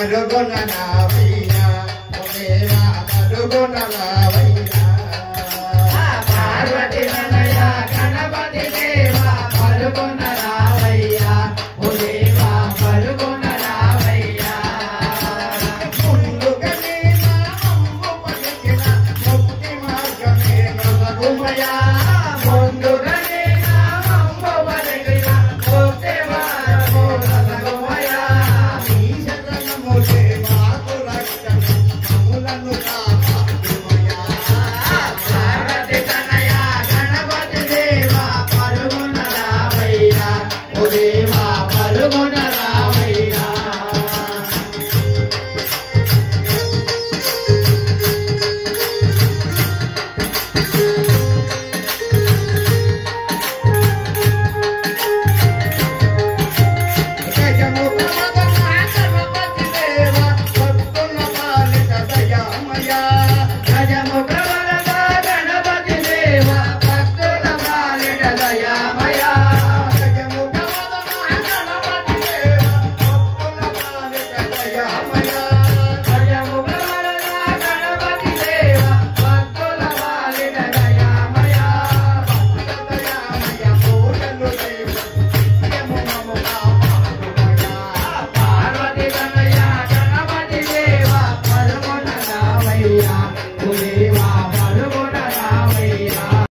పరుగున రావయ్యా ఓ దేవా పరుగున రావయ్యా పార్వతి తనయ గణపతి దేవా పరుగున రావయ్యా ఓ దేవా పరుగున రావయ్యా ముందుగానే నా అమ్ము పలికిన ముక్తి మార్గమే నొసగుమయా ముందుగానే నా అమ్మ పలికిన ముక్తి మార్గము నొసగుమయా నీ శరణములే మాకు రక్షణ మమ్ములను కాపాడుమయా పార్వతి తనయ గణపతి దేవా పరుగున రావయ్యా ఓ దేవా పరుగున